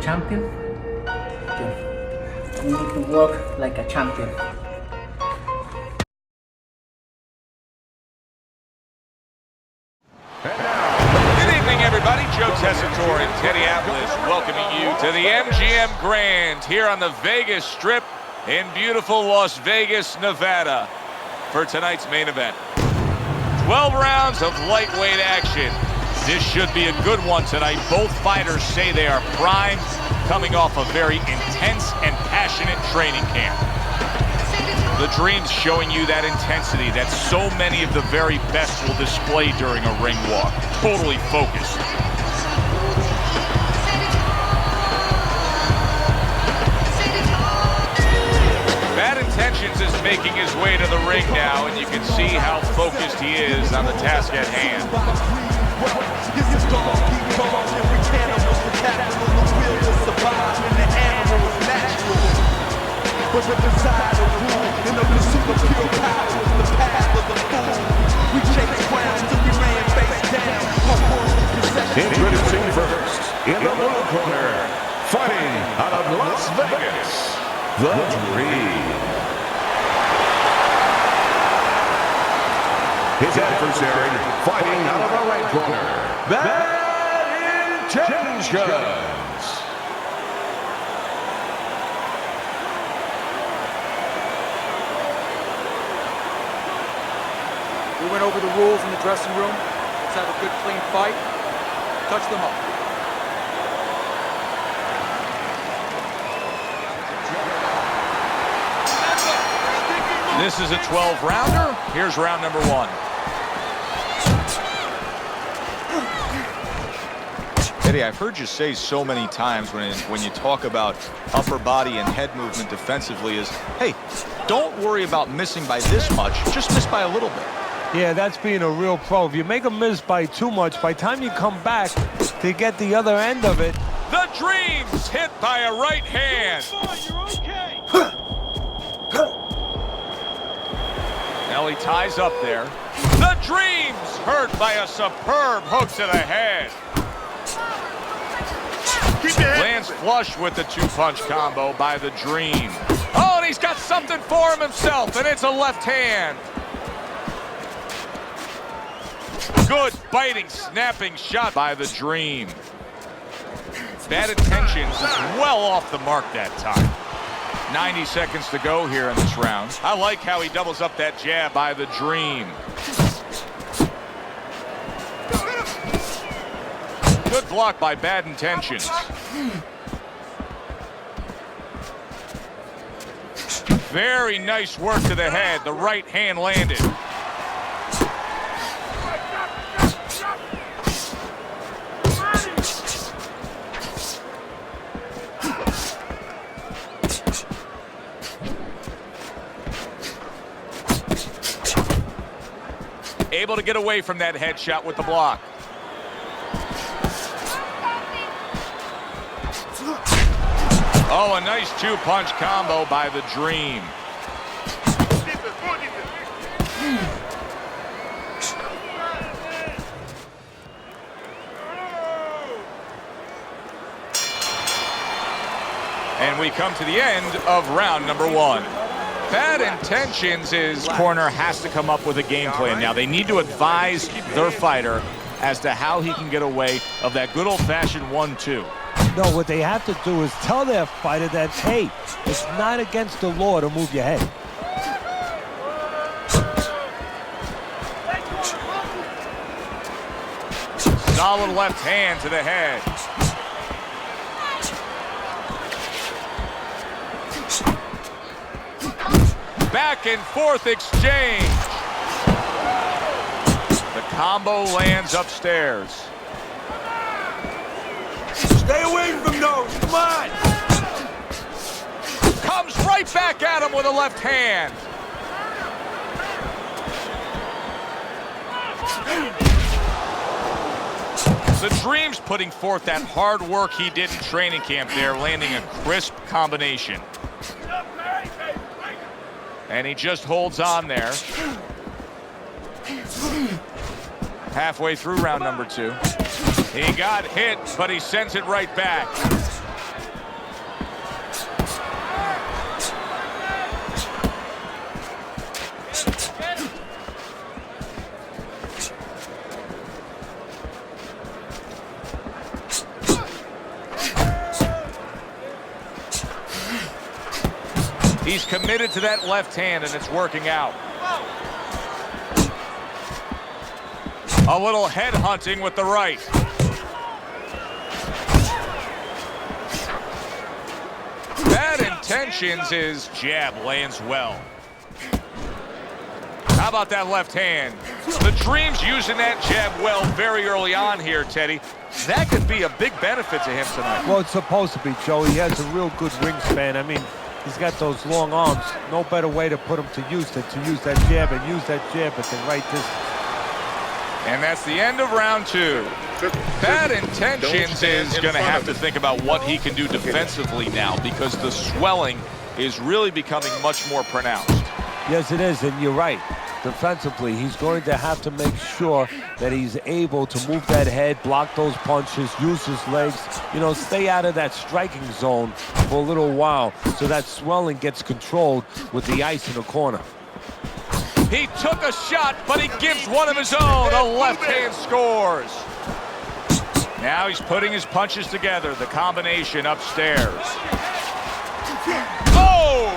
champion. Okay. You need to work like a champion. Good evening, everybody. Joe Tessitore in Teddyappolis welcoming you to the MGM Grand here on the Vegas Strip in beautiful Las Vegas, Nevada for tonight's main event. 12 rounds of lightweight action. This should be a good one tonight. Both fighters say they are primed, coming off a very intense and passionate training camp. The Dream's showing you that intensity that so many of the very best will display during a ring walk. Totally focused. Bad Intentions is making his way to the ring now, and you can see how focused he is on the task at hand. But with the side of rule, in the pursuit of pure power, the path of the fool. We chase crowns till we ran face down. Introducing first, in the blue corner, fighting out of Las Vegas, the Dream. His adversary, fighting out of the right corner, Bad Intentions. We went over the rules in the dressing room. Let's have a good, clean fight. Touch them up. This is a 12-rounder. Here's round number one. Eddie, I've heard you say so many times when you talk about upper body and head movement defensively is, hey, don't worry about missing by this much, just miss by a little bit. Yeah, that's being a real pro. If you make a miss by too much, by the time you come back to get the other end of it. The Dream's hit by a right hand. Now he ties up there. The Dream's hurt by a superb hook to the head. Lands flush with the two-punch combo by the Dream. Oh, and he's got something for him himself, and it's a left hand. Good biting, snapping shot by the Dream. Bad Intentions is well off the mark that time. 90 seconds to go here in this round. I like how he doubles up that jab by the Dream. Good block by Bad Intentions. Very nice work to the head. The right hand landed. Able to get away from that headshot with the block. Oh, a nice two-punch combo by the Dream. And we come to the end of round number one. Bad Intentions, his corner has to come up with a game plan. Now, they need to advise their fighter as to how he can get away of that good old-fashioned 1-2. No, what they have to do is tell their fighter that, hey, it's not against the law to move your head. Solid left hand to the head. Back and forth exchange. The combo lands upstairs. Stay away from those, come on! Comes right back at him with a left hand. The Dream's putting forth that hard work he did in training camp there, landing a crisp combination. And he just holds on there. Halfway through round number two. He got hit, but he sends it right back. committed to that left hand, and it's working out. A little head hunting with the right. Bad intentions. His jab lands well. How about that left hand? The Dream's using that jab well very early on here, Teddy. That could be a big benefit to him tonight. Well, it's supposed to be, Joe. He has a real good wingspan. I mean, he's got those long arms. No better way to put him to use than to use that jab and use that jab at the right distance. And that's the end of round 2. Bad intentions is going to have to think about what he can do defensively now, because the swelling is really becoming much more pronounced. Yes, it is, and you're right. Defensively, he's going to have to make sure that he's able to move that head, block those punches, use his legs, you know, stay out of that striking zone for a little while so that swelling gets controlled with the ice in the corner. He took a shot, but he gives one of his own. A left hand scores. Now he's putting his punches together. The combination upstairs. Oh!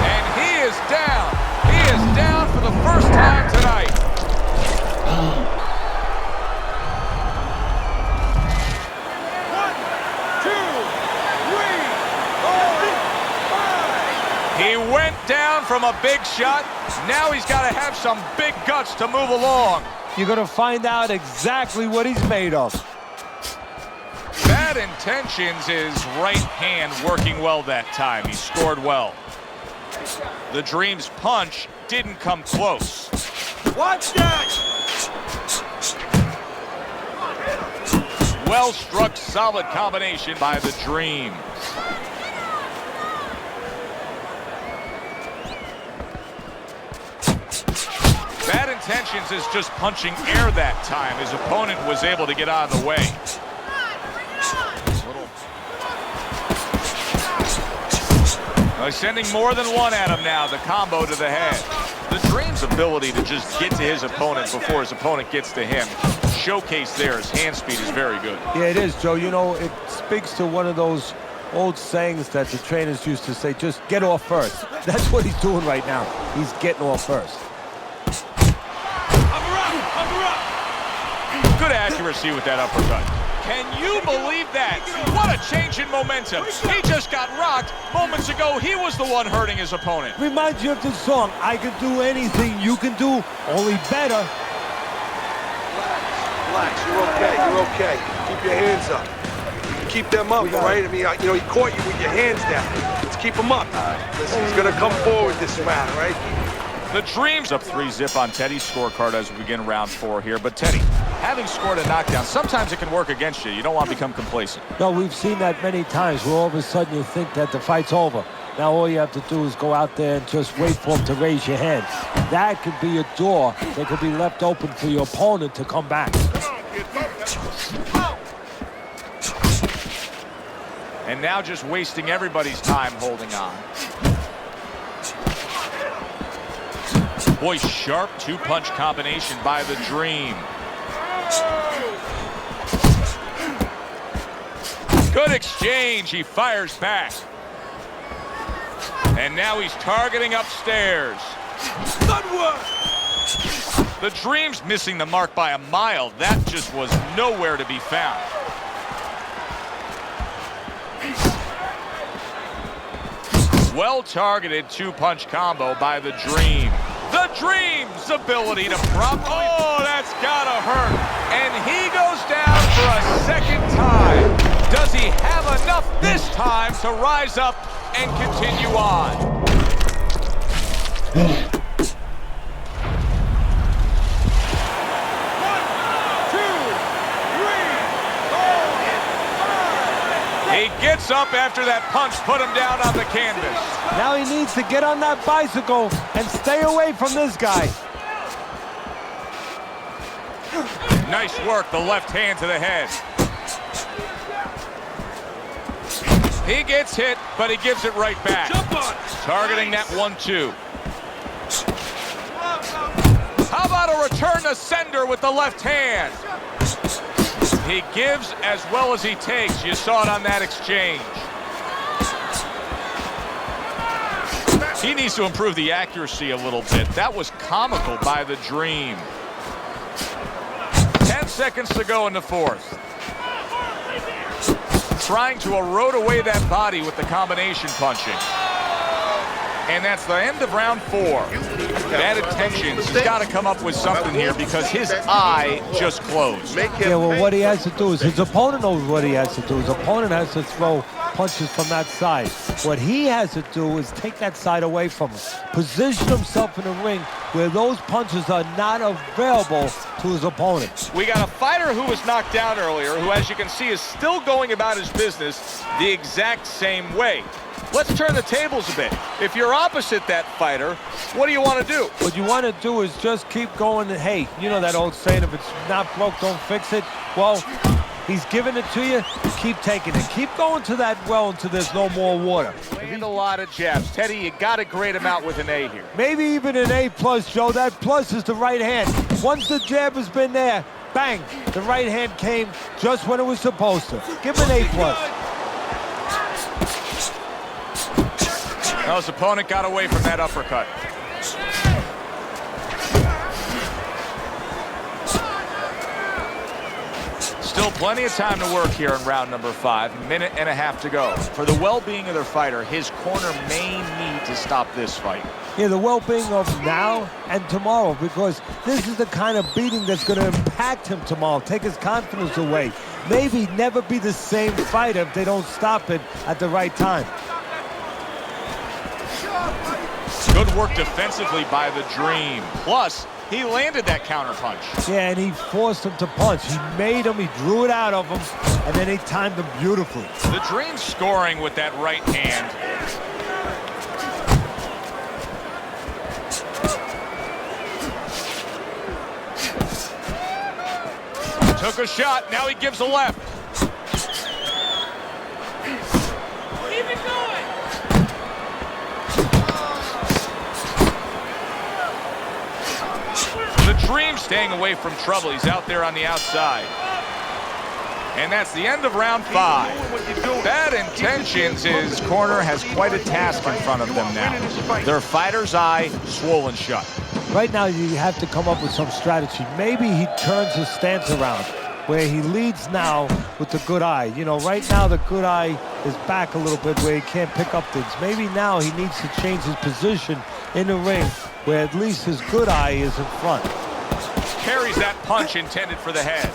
And he is down. He is down for the first time tonight. He went down from a big shot. Now he's got to have some big guts to move along. You're going to find out exactly what he's made of. Bad intentions. His right hand working well that time. He scored well. The Dream's punch didn't come close. Watch that! Well struck, solid combination by the Dream. Bad intentions is just punching air that time. His opponent was able to get out of the way. He's sending more than one at him now. The combo to the head. The Dream's ability to just get to his opponent before his opponent gets to him, showcase there. His hand speed is very good. Yeah, it is, Joe. You know, it speaks to one of those old sayings that the trainers used to say, just get off first. That's what he's doing right now. He's getting off first. Good accuracy with that uppercut. Can you believe that? What a change in momentum. He just got rocked. Moments ago, he was the one hurting his opponent. Reminds you of the song, I can do anything you can do, only better. Relax, you're okay, you're okay. Keep your hands up. Keep them up, right? I mean, you know, he caught you with your hands down. Let's keep them up. Listen, he's gonna come forward this round, right? The Dream's up 3-zip on Teddy's scorecard as we begin round 4 here. But Teddy, having scored a knockdown, sometimes it can work against you. You don't want to become complacent. No, we've seen that many times where all of a sudden you think that the fight's over. Now all you have to do is go out there and just wait for him to raise your hand. That could be a door that could be left open for your opponent to come back. And now just wasting everybody's time holding on. Boy, sharp two-punch combination by the Dream. Good exchange. He fires back. And now he's targeting upstairs. Good work! The Dream's missing the mark by a mile. That just was nowhere to be found. Well-targeted two-punch combo by the Dream. The Dream's ability to prop. Oh, that's gotta hurt. And he goes down for a second time. Does he have enough this time to rise up and continue on? 1, 2, 3, 4, 5. He gets up after that punch put him down on the canvas. Now he needs to get on that bicycle and stay away from this guy. Nice work, the left hand to the head. He gets hit, but he gives it right back. Targeting that 1-2. How about a return to sender with the left hand? He gives as well as he takes. You saw it on that exchange. He needs to improve the accuracy a little bit. That was comical by the Dream. 10 seconds to go in the fourth. Trying to erode away that body with the combination punching. And that's the end of round 4. Bad intentions. He's got to come up with something here because his eye just closed. Yeah, well, what he has to do is, his opponent knows what he has to do. His opponent has to throw punches from that side. What he has to do is take that side away from him. Position himself in the ring where those punches are not available to his opponent. We got a fighter who was knocked down earlier, who, as you can see, is still going about his business the exact same way. Let's turn the tables a bit. If you're opposite that fighter, what do you want to do? What you want to do is just keep going. And, hey, you know that old saying, if it's not broke, don't fix it. Well, he's giving it to you. Keep taking it. Keep going to that well until there's no more water. And a lot of jabs. Teddy, you got to grade him out with an A here. Maybe even an A+, Joe. That plus is the right hand. Once the jab has been there, bang, the right hand came just when it was supposed to. Give him an A+. Well, his opponent got away from that uppercut. Still plenty of time to work here in round number 5. Minute and a half to go. For the well-being of their fighter, his corner may need to stop this fight. Yeah, the well-being of now and tomorrow, because this is the kind of beating that's going to impact him tomorrow, take his confidence away. Maybe never be the same fighter if they don't stop it at the right time. Good work defensively by the Dream. Plus, he landed that counter punch. Yeah, and he forced him to punch. He made him, he drew it out of him, and then he timed him beautifully. The Dream scoring with that right hand. Took a shot, now he gives a left. Keep it going! The Dream staying away from trouble. He's out there on the outside. And that's the end of round 5. Bad intentions. His corner has quite a task in front of them now. Their fighter's eye swollen shut. Right now, you have to come up with some strategy. Maybe he turns his stance around, where he leads now with the good eye. You know, right now the good eye is back a little bit where he can't pick up things. Maybe now he needs to change his position in the ring where at least his good eye is in front. Carries that punch intended for the head.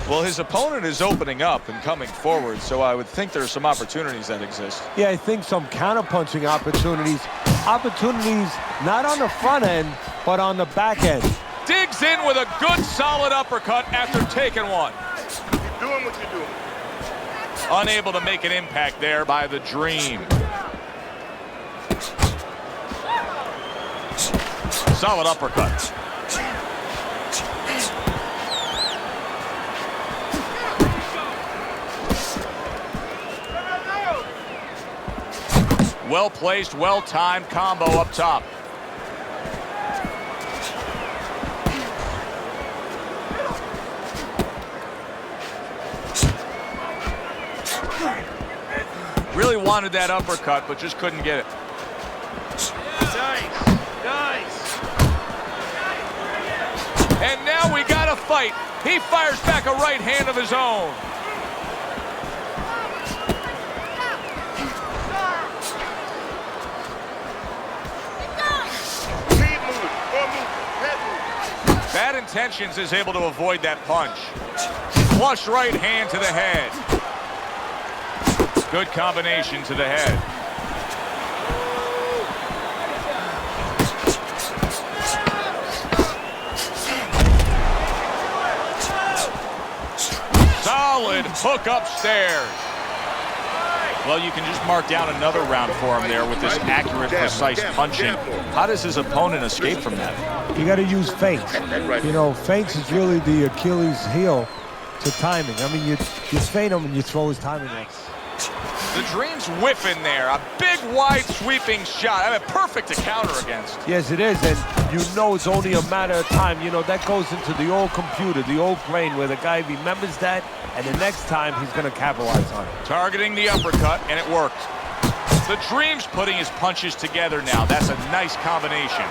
Well, his opponent is opening up and coming forward, so I would think there's some opportunities that exist. Yeah, I think some counter-punching opportunities. Opportunities not on the front end, but on the back end. Digs in with a good, solid uppercut after taking one. Keep doing what you're doing. Unable to make an impact there by the Dream. Solid uppercut. Well-placed, well-timed combo up top. Really wanted that uppercut, but just couldn't get it. Nice, nice. And now we got a fight. He fires back a right hand of his own. Bad intentions is able to avoid that punch. Flush right hand to the head. Good combination to the head. Solid hook upstairs. Well, you can just mark down another round for him there with this accurate, precise punching. How does his opponent escape from that? You got to use feints. You know, feints is really the Achilles heel to timing. I mean, you feint him and you throw his timing off. The Dream's whiffing there. A big, wide, sweeping shot. I mean, perfect to counter against. Yes, it is, and you know it's only a matter of time. You know, that goes into the old computer, the old brain, where the guy remembers that, and the next time he's going to capitalize on it. Targeting the uppercut, and it worked. The Dream's putting his punches together now. That's a nice combination.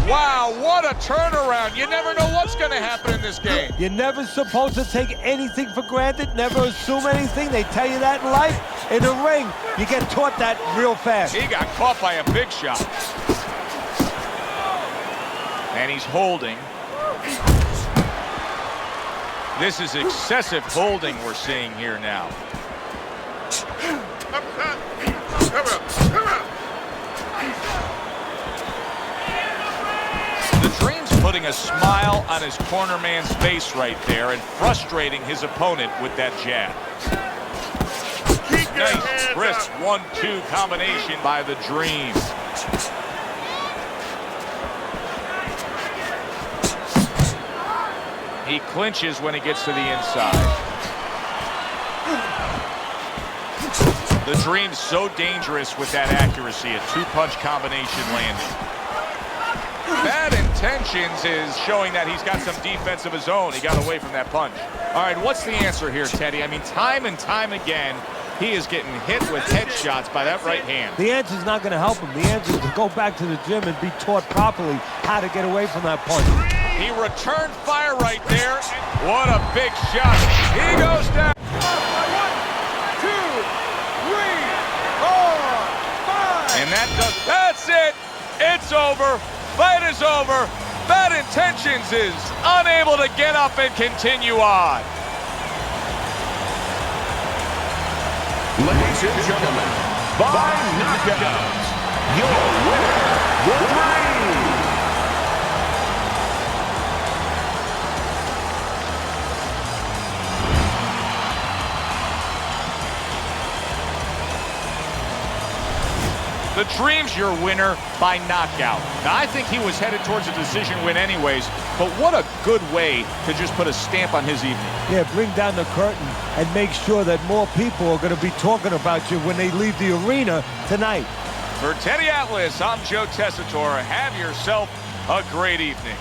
Wow, what a turnaround. You never know what's going to happen in this game. You're never supposed to take anything for granted, never assume anything. They tell you that in life. In the ring, you get taught that real fast. He got caught by a big shot. And he's holding. This is excessive holding we're seeing here now. The Dream's putting a smile on his corner man's face right there and frustrating his opponent with that jab. Nice, crisp 1-2 combination by the Dream. He clinches when he gets to the inside. The Dream's so dangerous with that accuracy, a two-punch combination landing. Bad Intentions is showing that he's got some defense of his own. He got away from that punch. All right, what's the answer here, Teddy? I mean, time and time again, he is getting hit with headshots by that right hand. The answer's not going to help him. The answer is to go back to the gym and be taught properly how to get away from that punch. He returned fire right there. What a big shot. He goes down. 1, 2, 3, 4, 5. And that's it. It's over. Fight is over. Bad Intentions is unable to get up and continue on. Ladies and gentlemen, by knockout, your winner, the Dream. The Dream's your winner by knockout. Now, I think he was headed towards a decision win anyways, but what a good way to just put a stamp on his evening. Yeah, bring down the curtain and make sure that more people are going to be talking about you when they leave the arena tonight. For Teddy Atlas, I'm Joe Tessitore. Have yourself a great evening.